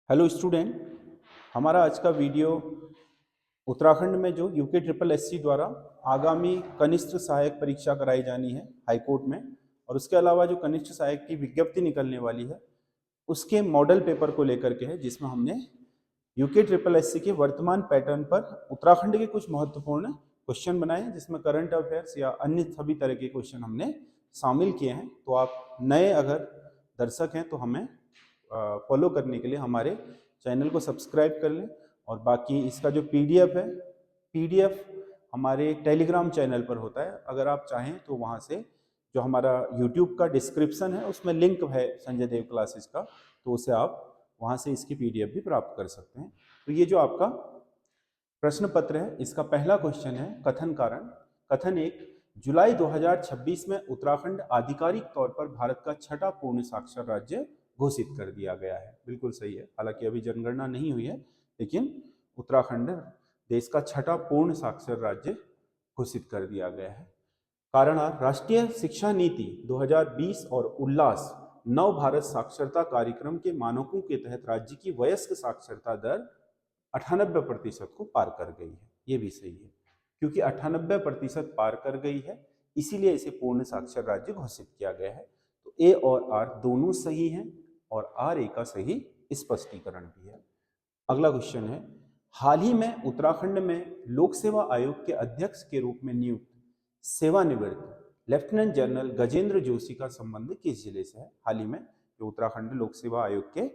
Hello student, हमारा आज का वीडियो उत्तराखंड में जो यूके ट्रिपल एससी द्वारा आगामी कनिष्ठ सहायक परीक्षा कराई जानी है हाई कोर्ट में, और उसके अलावा जो कनिष्ठ सहायक की विज्ञप्ति निकलने वाली है उसके मॉडल पेपर को लेकर के है, जिसमें हमने यूके ट्रिपल एससी के वर्तमान पैटर्न पर उत्तराखंड के कुछ महत्वपूर्ण क्वेश्चन बनाए हैं, जिसमें करंट अफेयर्स या अन्य सभी तरह के क्वेश्चन हमने शामिल किए हैं। तो आप नए अगर दर्शक हैं तो हमें फॉलो करने के लिए हमारे चैनल को सब्सक्राइब कर लें, और बाकी इसका जो पीडीएफ है, पीडीएफ हमारे टेलीग्राम चैनल पर होता है। अगर आप चाहें तो वहाँ से जो हमारा यूट्यूब का डिस्क्रिप्शन है उसमें लिंक है संजय देव क्लासेस का, तो उसे आप वहाँ से इसकी पीडीएफ भी प्राप्त कर सकते हैं। तो ये जो आपका प्रश्न पत्र है, इसका पहला क्वेश्चन है कथन कारण। कथन एक, जुलाई 2026 में उत्तराखंड आधिकारिक तौर पर भारत का छठा पूर्ण साक्षर राज्य घोषित कर दिया गया है। बिल्कुल सही है, हालांकि अभी जनगणना नहीं हुई है, लेकिन उत्तराखंड देश का छठा पूर्ण साक्षर राज्य घोषित कर दिया गया है। कारण राष्ट्रीय शिक्षा नीति 2020 और उल्लास नव भारत साक्षरता कार्यक्रम के मानकों के तहत राज्य की वयस्क साक्षरता दर 98% को पार कर गई है। ये भी सही है, क्योंकि 98% पार कर गई है इसीलिए इसे पूर्ण साक्षर राज्य घोषित किया गया है। तो ए और आर दोनों सही हैं, और आर ए का सही स्पष्टीकरण भी है। अगला क्वेश्चन है, हाल ही में उत्तराखंड में लोक सेवा आयोग के अध्यक्ष के रूप में नियुक्त सेवानिवृत्त लेफ्टिनेंट जनरल गजेंद्र जोशी का संबंध किस जिले से है? हाल ही में जो उत्तराखंड लोक सेवा आयोग के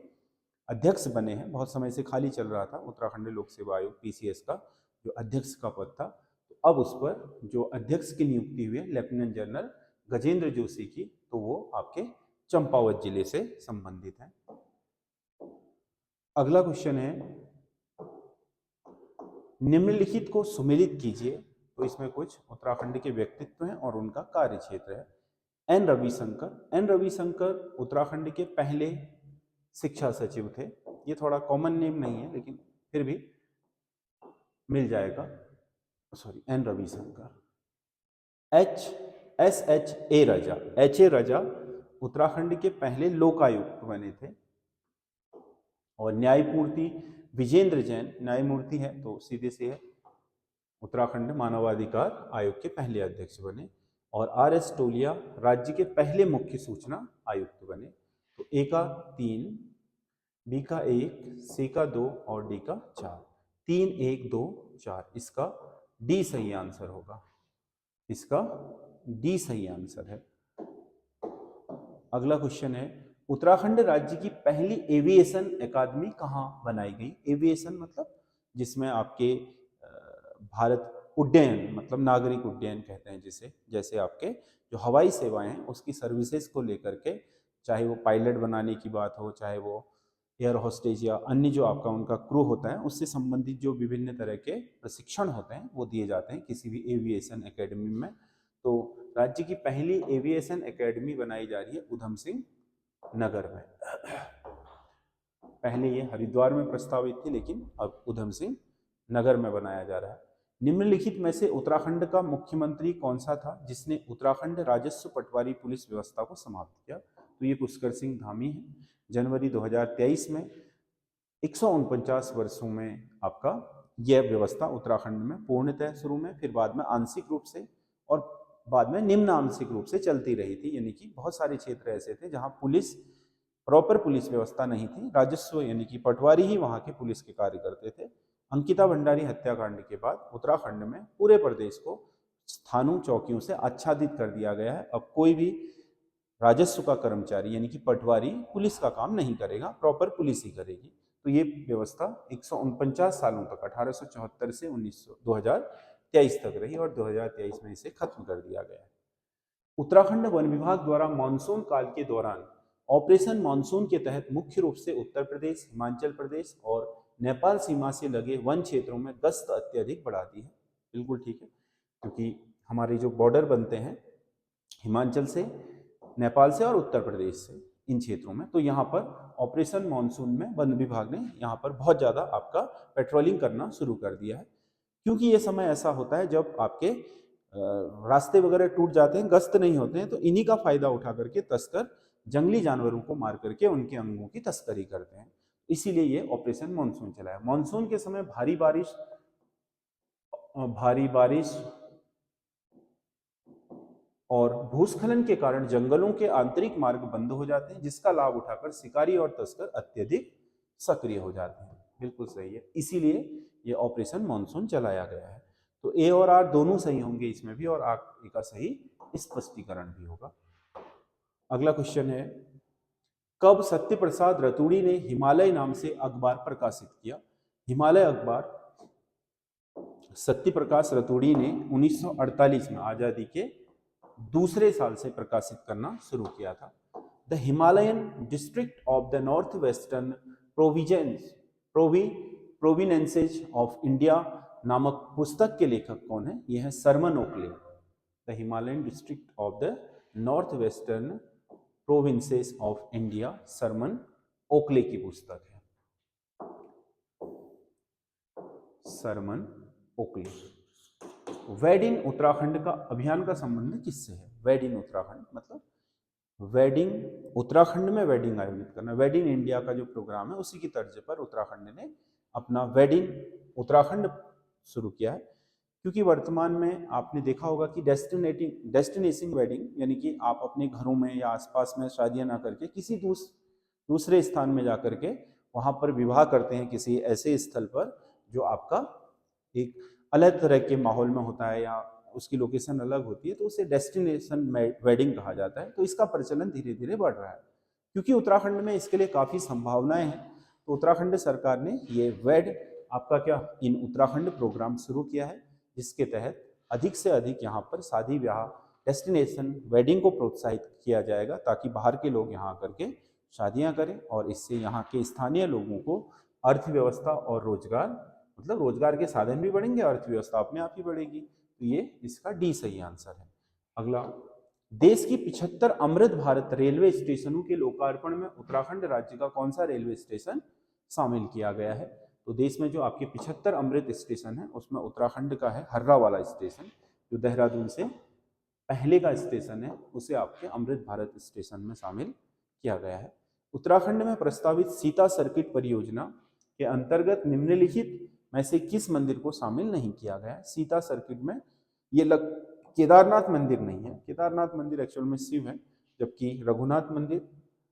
अध्यक्ष बने हैं, बहुत समय से खाली चल रहा था उत्तराखंड लोक सेवा आयोग पीसीएस का जो अध्यक्ष का पद था, तो अब उस पर जो अध्यक्ष की नियुक्ति हुई है लेफ्टिनेंट जनरल गजेंद्र जोशी की, तो वो आपके चंपावत जिले से संबंधित है। अगला क्वेश्चन है, निम्नलिखित को सुमेलित कीजिए। तो इसमें कुछ उत्तराखंड के व्यक्तित्व हैं और उनका कार्य क्षेत्र है। एन रविशंकर, एन रविशंकर उत्तराखंड के पहले शिक्षा सचिव थे। ये थोड़ा कॉमन नेम नहीं है लेकिन फिर भी मिल जाएगा। Sorry, N Ravishankar. H A Raja, H A Raja Uttarakhand के पहले लोकायुक्त बने थे। और न्यायमूर्ति विजेंद्र जैन न्यायमूर्ति है, तो सीधे से है उत्तराखंड मानवाधिकार आयोग के पहले अध्यक्ष बने। और आर एस टोलिया राज्य के पहले मुख्य सूचना आयुक्त बने। तो ए का 3, बी का 1, सी का 2 और डी का 4। 3 1 2 4, इसका डी सही आंसर होगा। इसका डी सही आंसर है। अगला क्वेश्चन है, उत्तराखंड राज्य की पहली एविएशन अकादमी कहाँ बनाई गई? एविएशन मतलब जिसमें आपके भारत उड्डयन, मतलब नागरिक उड्डयन कहते हैं जिसे, जैसे आपके जो हवाई सेवाएं हैं उसकी सर्विसेज को लेकर के, चाहे वो पायलट बनाने की बात हो, चाहे वो एयर होस्टेज या अन्य जो आपका उनका क्रू होता है, उससे संबंधित जो विभिन्न तरह के प्रशिक्षण होते हैं वो दिए जाते हैं किसी भी एविएशन एकेडमी में। तो राज्य की पहली एविएशन एकेडमी बनाई जा रही है उधम सिंह नगर में। पहले ये हरिद्वार में प्रस्तावित थी, लेकिन अब उधम सिंह नगर में बनाया जा रहा है। निम्नलिखित में से उत्तराखंड का मुख्यमंत्री कौन सा था जिसने उत्तराखंड राजस्व पटवारी पुलिस व्यवस्था को समाप्त किया? तो ये पुष्कर सिंह धामी है। जनवरी 2023 में 149 वर्षों में आपका यह व्यवस्था उत्तराखंड में पूर्णतः शुरू में, फिर बाद में आंशिक रूप से, और बाद में निम्न आंशिक रूप से चलती रही थी। यानी कि बहुत सारे क्षेत्र ऐसे थे जहां पुलिस, प्रॉपर पुलिस व्यवस्था नहीं थी, राजस्व यानी कि पटवारी ही वहां के पुलिस के कार्य करते थे। अंकिता भंडारी हत्याकांड के बाद उत्तराखंड में पूरे प्रदेश को थानों चौकियों से आच्छादित कर दिया गया है। अब कोई भी राजस्व का कर्मचारी यानी कि पटवारी पुलिस का काम नहीं करेगा, प्रॉपर पुलिस ही करेगी। तो ये व्यवस्था 149 सालों तक 1874 से 2023 तक रही, और 2023 में इसे खत्म कर दिया गया। उत्तराखंड वन विभाग द्वारा मानसून काल के दौरान ऑपरेशन मानसून के तहत मुख्य रूप से उत्तर प्रदेश, हिमाचल प्रदेश और नेपाल सीमा से लगे वन क्षेत्रों में गश्त अत्यधिक बढ़ा दी है। बिल्कुल ठीक है, क्योंकि हमारे जो बॉर्डर बनते हैं हिमाचल से, नेपाल से और उत्तर प्रदेश से, इन क्षेत्रों में, तो यहाँ पर ऑपरेशन मानसून में वन विभाग ने यहाँ पर बहुत ज़्यादा आपका पेट्रोलिंग करना शुरू कर दिया है। क्योंकि ये समय ऐसा होता है जब आपके रास्ते वगैरह टूट जाते हैं, गश्त नहीं होते हैं, तो इन्हीं का फायदा उठा करके तस्कर जंगली जानवरों को मार करके उनके अंगों की तस्करी करते हैं। इसीलिए ये ऑपरेशन मानसून चला है। मानसून के समय भारी बारिश और भूस्खलन के कारण जंगलों के आंतरिक मार्ग बंद हो जाते हैं, जिसका लाभ उठाकर शिकारी और तस्कर अत्यधिक सक्रिय हो जाते हैं। बिल्कुल सही है, इसीलिए ये ऑपरेशन मानसून चलाया गया है। तो ए और आर दोनों सही होंगे इसमें भी, और आर का सही स्पष्टीकरण भी होगा। अगला क्वेश्चन है, कब सत्य प्रसाद रतूड़ी ने हिमालय नाम से अखबार प्रकाशित किया? हिमालय अखबार सत्य प्रकाश रतूड़ी ने 1948 में आजादी के दूसरे साल से प्रकाशित करना शुरू किया था। The Himalayan district of the north western provinces of India नामक पुस्तक के लेखक कौन है? यह है Sherman Oakley. The Himalayan district of the north western provinces of India, Sherman Oakley की पुस्तक है, सरमन ओकले। वेड इन उत्तराखंड का अभियान का संबंध किससे है? वेड इन उत्तराखंड मतलब वेडिंग, उत्तराखंड में वेडिंग आयोजित करना। वेड इन इंडिया का जो प्रोग्राम है उसी की तर्ज पर उत्तराखंड ने अपना वेड इन उत्तराखंड शुरू किया है, क्योंकि वर्तमान में आपने देखा होगा कि डेस्टिनेशन वेडिंग, यानी कि आप अपने घरों में या आसपास में शादियां ना करके किसी दूसरे स्थान में जाकर के वहां पर विवाह करते हैं, किसी ऐसे स्थल पर जो आपका एक अलग तरह के माहौल में होता है या उसकी लोकेशन अलग होती है, तो उसे डेस्टिनेशन वेडिंग कहा जाता है। तो इसका प्रचलन धीरे धीरे बढ़ रहा है, क्योंकि उत्तराखंड में इसके लिए काफ़ी संभावनाएं हैं। तो उत्तराखंड सरकार ने ये वेड आपका क्या इन उत्तराखंड प्रोग्राम शुरू किया है, जिसके तहत अधिक से अधिक यहाँ पर शादी ब्याह डेस्टिनेशन वेडिंग को प्रोत्साहित किया जाएगा, ताकि बाहर के लोग यहाँ आकर के शादियाँ करें और इससे यहाँ के स्थानीय लोगों को अर्थव्यवस्था और रोजगार, मतलब रोजगार के साधन भी बढ़ेंगे, अर्थव्यवस्था अपने आप ही बढ़ेगी। तो ये इसका डी सही आंसर है। अगला, देश की 75 अमृत भारत रेलवे स्टेशनों के लोकार्पण में उत्तराखंड राज्य का कौन सा रेलवे स्टेशन शामिल किया गया है? तो देश में जो आपके 75 अमृत स्टेशन है उसमें उत्तराखंड का है हर्रा वाला स्टेशन, जो देहरादून से पहले का स्टेशन है, उसे आपके अमृत भारत स्टेशन में शामिल किया गया है। उत्तराखंड में प्रस्तावित सीता सर्किट परियोजना के अंतर्गत निम्नलिखित में से किस मंदिर को शामिल नहीं किया गया है? सीता सर्किट में ये केदारनाथ मंदिर नहीं है, केदारनाथ मंदिर एक्चुअल में शिव है, जबकि रघुनाथ मंदिर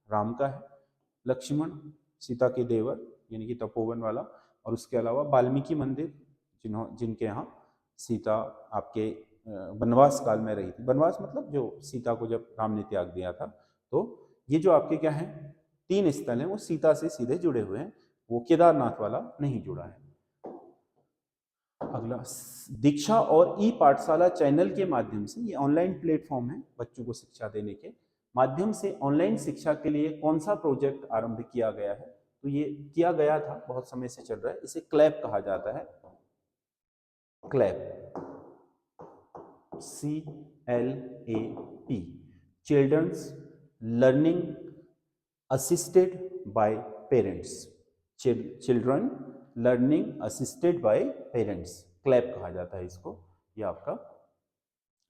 राम का है, लक्ष्मण सीता के देवर यानी कि तपोवन वाला, और उसके अलावा वाल्मीकि मंदिर जिनके यहाँ सीता आपके वनवास काल में रही थी। वनवास मतलब जो सीता को जब राम ने त्याग दिया था, तो ये जो आपके क्या है 3 स्थल हैं वो सीता से सीधे जुड़े हुए हैं, वो केदारनाथ वाला नहीं जुड़ा है। अगला, दीक्षा और ई पाठशाला चैनल के माध्यम से, ये ऑनलाइन प्लेटफॉर्म है बच्चों को शिक्षा देने के माध्यम से, ऑनलाइन शिक्षा के लिए कौन सा प्रोजेक्ट आरंभ किया गया है? तो ये किया गया था, बहुत समय से चल रहा है, इसे क्लैप कहा जाता है। Clap, CLAP, children's learning assisted by parents, children learning assisted by parents, clap कहा जाता है इसको। ये आपका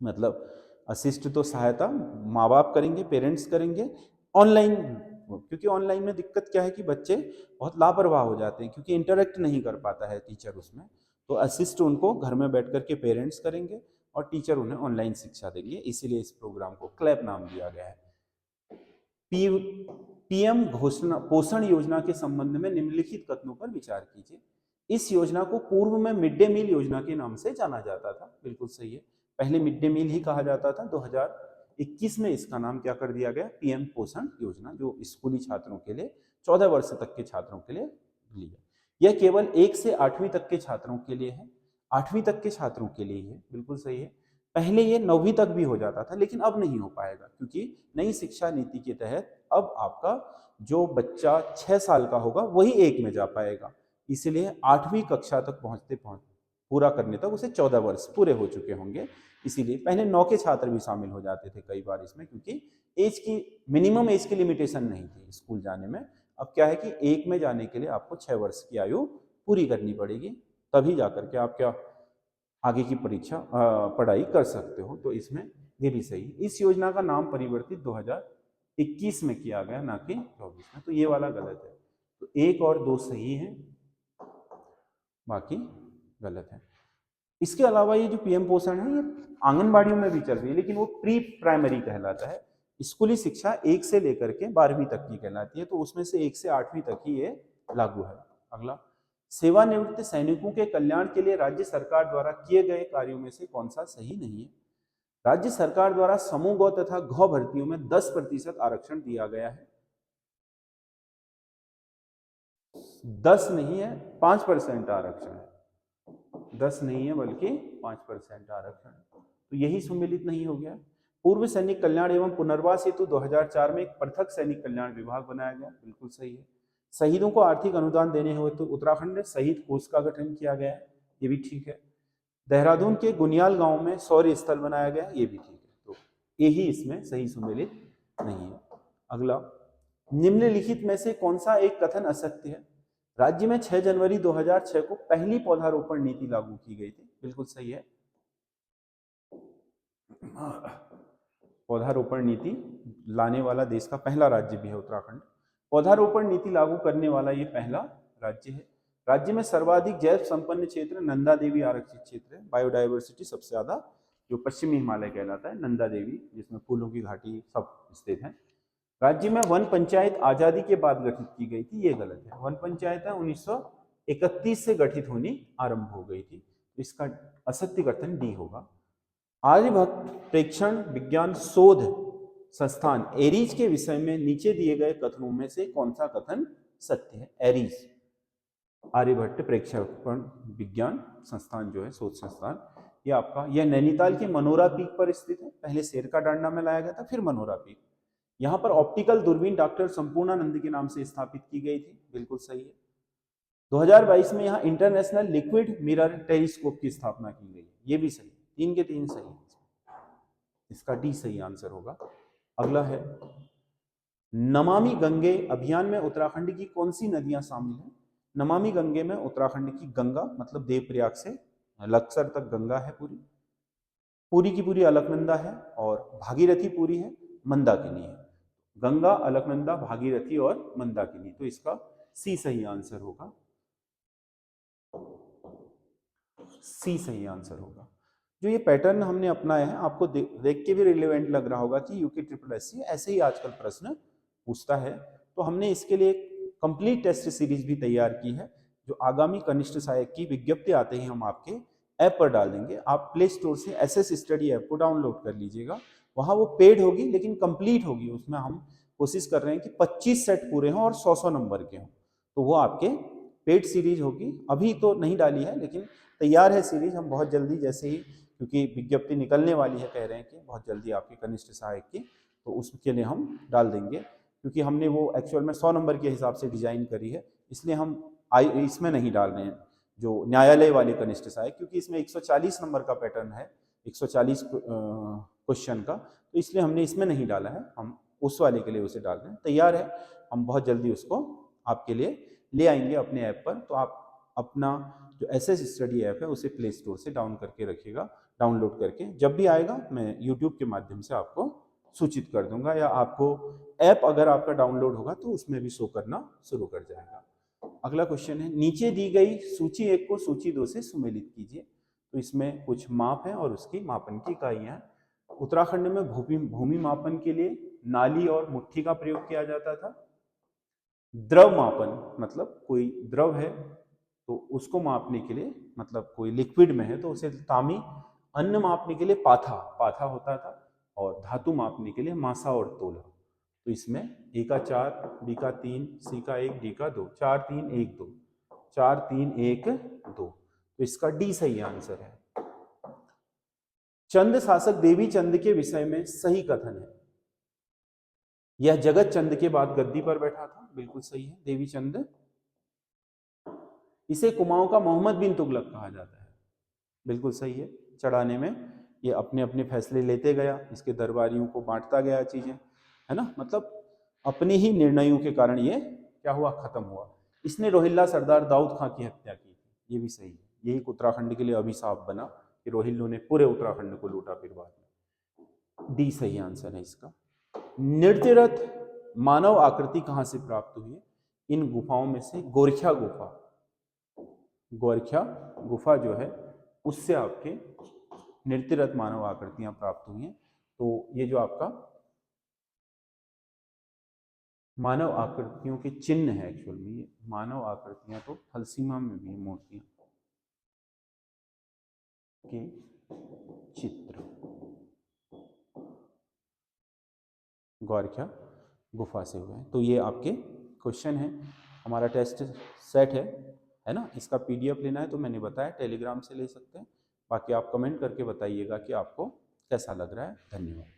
मतलब असिस्ट तो सहायता माँ बाप करेंगे, पेरेंट्स करेंगे ऑनलाइन, क्योंकि ऑनलाइन में दिक्कत क्या है कि बच्चे बहुत लापरवाह हो जाते हैं, क्योंकि इंटरेक्ट नहीं कर पाता है टीचर उसमें, तो असिस्ट उनको घर में बैठ कर के पेरेंट्स करेंगे और टीचर उन्हें ऑनलाइन शिक्षा देंगे, इसीलिए इस प्रोग्राम को क्लैप नाम दिया गया है। PM पोषण योजना के संबंध में निम्नलिखित कथनों पर विचार कीजिए। इस योजना को पूर्व में मिड डे मील योजना के नाम से जाना जाता था, बिल्कुल सही है, पहले मिड डे मील ही कहा जाता था। 2021 में इसका नाम क्या कर दिया गया? PM पोषण योजना, जो स्कूली छात्रों के लिए 14 वर्ष तक के छात्रों के लिए ली है। यह केवल 1 से 8वीं तक के छात्रों के लिए है, 8वीं तक के छात्रों के लिए है, बिल्कुल सही है। पहले ये 9वीं तक भी हो जाता था, लेकिन अब नहीं हो पाएगा, क्योंकि नई शिक्षा नीति के तहत अब आपका जो बच्चा 6 साल का होगा वही 1 में जा पाएगा, इसलिए 8वीं कक्षा तक पहुंचते पूरा करने तक उसे 14 वर्ष पूरे हो चुके होंगे। इसीलिए पहले 9 के छात्र भी शामिल हो जाते थे कई बार इसमें, क्योंकि एज की मिनिमम एज की लिमिटेशन नहीं थी स्कूल जाने में। अब क्या है कि 1 में जाने के लिए आपको 6 वर्ष की आयु पूरी करनी पड़ेगी, तभी जाकर के आप क्या आगे की पढ़ाई कर सकते हो। तो इसमें ये भी सही। इस योजना का नाम परिवर्तित 2021 में किया गया, ना कि 24 में, तो ये वाला गलत है। तो 1 और 2 सही है, बाकी गलत है। इसके अलावा ये जो पीएम पोषण है ये आंगनबाड़ियों में भी चल रही है, लेकिन वो प्री प्राइमरी कहलाता है। स्कूली शिक्षा 1 से लेकर के 12वीं तक की कहलाती है, तो उसमें से 1 से 8वीं तक ही ये लागू है। अगला, सेवानिवृत्त सैनिकों के कल्याण के लिए राज्य सरकार द्वारा किए गए कार्यों में से कौन सा सही नहीं है? राज्य सरकार द्वारा समूह गौ तथा गौ भर्तियों में 10% आरक्षण दिया गया है। 10 नहीं है, 5% आरक्षण है। 10 नहीं है बल्कि 5% आरक्षण है, तो यही सुमेलित नहीं हो गया। पूर्व सैनिक कल्याण एवं पुनर्वास हेतु 2004 में एक पृथक सैनिक कल्याण विभाग बनाया गया, बिल्कुल सही है। शहीदों को आर्थिक अनुदान देने हेतु उत्तराखंड में शहीद कोष का गठन किया गया है, ये भी ठीक है। देहरादून के गुनियाल गांव में शौर्य स्थल बनाया गया, ये भी ठीक है, तो यही इसमें सही सुमेलित नहीं है। अगला, निम्नलिखित में से कौन सा एक कथन असत्य है? राज्य में 6 जनवरी 2006 को पहली पौधारोपण नीति लागू की गई थी, बिल्कुल सही है। पौधारोपण नीति लाने वाला देश का पहला राज्य भी है उत्तराखंड। पौधारोपण नीति लागू करने वाला ये पहला राज्य है। राज्य में सर्वाधिक जैव संपन्न क्षेत्र नंदा देवी आरक्षित क्षेत्र है। बायोडायवर्सिटी सबसे ज्यादा जो पश्चिमी हिमालय कहलाता है, नंदा देवी, जिसमें फूलों की घाटी सब स्थित है। राज्य में वन पंचायत आजादी के बाद गठित की गई थी, ये गलत है। वन पंचायत 1931 से गठित होनी आरंभ हो गई थी, तो इसका असत्य कथन डी होगा। आर्यभट्ट प्रेक्षण विज्ञान शोध संस्थान एरीज के विषय में नीचे दिए गए कथनों में से कौन सा कथन सत्य है? एरीज, आर्यभट्ट प्रेक्षण विज्ञान संस्थान जो है, शोध संस्थान, ये आपका, यह नैनीताल के मनोरा पीक पर स्थित है। पहले शेर का डांडा में लाया गया था, फिर मनोरा पीक। यहाँ पर ऑप्टिकल दूरबीन डॉक्टर संपूर्णानंद के नाम से स्थापित की गई थी, बिल्कुल सही है। 2022 में यहाँ इंटरनेशनल लिक्विड मिरर टेलीस्कोप की स्थापना की गई है, ये भी सही है। 3 के 3 सही है, इसका डी सही आंसर होगा। अगला है, नमामि गंगे अभियान में उत्तराखंड की कौन सी नदियां शामिल हैं? नमामि गंगे में उत्तराखंड की गंगा, मतलब देवप्रयाग से लक्सर तक गंगा है पूरी, पूरी की पूरी अलकनंदा है, और भागीरथी पूरी है, मंदाकिनी है। गंगा, अलकनंदा, भागीरथी और मंदाकिनी, तो इसका सी सही आंसर होगा। सी सही आंसर होगा। जो ये पैटर्न हमने अपनाया है, आपको देख के भी रिलेवेंट लग रहा होगा कि यूके ट्रिपल एससी ऐसे ही आजकल प्रश्न पूछता है। तो हमने इसके लिए एक कंप्लीट टेस्ट सीरीज भी तैयार की है, जो आगामी कनिष्ठ सहायक की विज्ञप्ति आते ही हम आपके ऐप पर डाल देंगे। आप प्ले स्टोर से एसएस स्टडी ऐप को डाउनलोड कर लीजिएगा। वहाँ वो पेड होगी लेकिन कंप्लीट होगी। उसमें हम कोशिश कर रहे हैं कि 25 सेट पूरे हों और 100 नंबर के हों, तो वो आपके पेड सीरीज होगी। अभी तो नहीं डाली है, लेकिन तैयार है सीरीज। हम बहुत जल्दी, जैसे ही, क्योंकि विज्ञप्ति निकलने वाली है, कह रहे हैं कि बहुत जल्दी आपकी कनिष्ठ सहायक की, तो उसके लिए हम डाल देंगे। क्योंकि हमने वो एक्चुअल में 100 नंबर के हिसाब से डिजाइन करी है, इसलिए हम इसमें नहीं डाल रहे हैं जो न्यायालय वाले कनिष्ठ सहायक, क्योंकि इसमें 140 नंबर का पैटर्न है, 140 क्वेश्चन का, तो इसलिए हमने इसमें नहीं डाला है। हम उस वाले के लिए उसे डाल रहे हैं। तैयार है, हम बहुत जल्दी उसको आपके लिए ले आएंगे अपने ऐप पर। तो आप अपना जो एसएस स्टडी ऐप है उसे प्ले स्टोर से डाउनलोड करके जब भी आएगा मैं यूट्यूब के माध्यम से आपको सूचित कर दूंगा, या आपको ऐप अगर आपका डाउनलोड होगा तो उसमें भी शो करना शुरू कर जाएगा। अगला क्वेश्चन है, नीचे दी गई सूची 1 को सूची 2 से सुमेलित कीजिए। तो इसमें कुछ माप है और उसकी मापन की इकाइयां। उत्तराखंड में भूमि मापन के लिए नाली और मुट्ठी का प्रयोग किया जाता था। द्रव मापन, मतलब कोई द्रव है तो उसको मापने के लिए, मतलब कोई लिक्विड में है तो उसे तामी। अन्न मापने के लिए पाथा होता था, और धातु मापने के लिए मासा और तोला। तो इसमें ए का 4, बी का 3, सी का 1, डी का 2, 4 3 1 2, 4 3 1 2, तो इसका डी सही आंसर है। चंद शासक देवी चंद के विषय में सही कथन है। यह जगत चंद के बाद गद्दी पर बैठा था, बिल्कुल सही है, देवी चंद। इसे कुमाऊं का मोहम्मद बिन तुगलक कहा जाता है, बिल्कुल सही है। चढ़ाने में ये अपने अपने फैसले लेते गया, इसके दरबारियों को बांटता गया चीजें, है ना, मतलब अपने ही निर्णयों के कारण ये क्या हुआ, खत्म हुआ। इसने रोहिल्ला सरदार दाऊद खां की हत्या की थी, ये भी सही है। यही उत्तराखंड के लिए अभिशाप बना कि रोहिल्लों ने पूरे उत्तराखंड को लूटा फिर बाद में। डी सही आंसर है इसका। नृत्य रथ मानव आकृति कहाँ से प्राप्त हुई है? इन गुफाओं में से गोरखिया गुफा जो है उससे आपके नृत्यरत मानव आकृतियां प्राप्त हुई हैं। तो ये जो आपका मानव आकृतियों के चिन्ह है, एक्चुअल में ये मानव आकृतियां तो थलसीमा में भी मूर्तियां के चित्र गोरखिया गुफा से हुए हैं। तो ये आपके क्वेश्चन है, हमारा टेस्ट सेट है ना। इसका पीडीएफ लेना है तो मैंने बताया टेलीग्राम से ले सकते हैं। बाकी आप कमेंट करके बताइएगा कि आपको कैसा लग रहा है। धन्यवाद।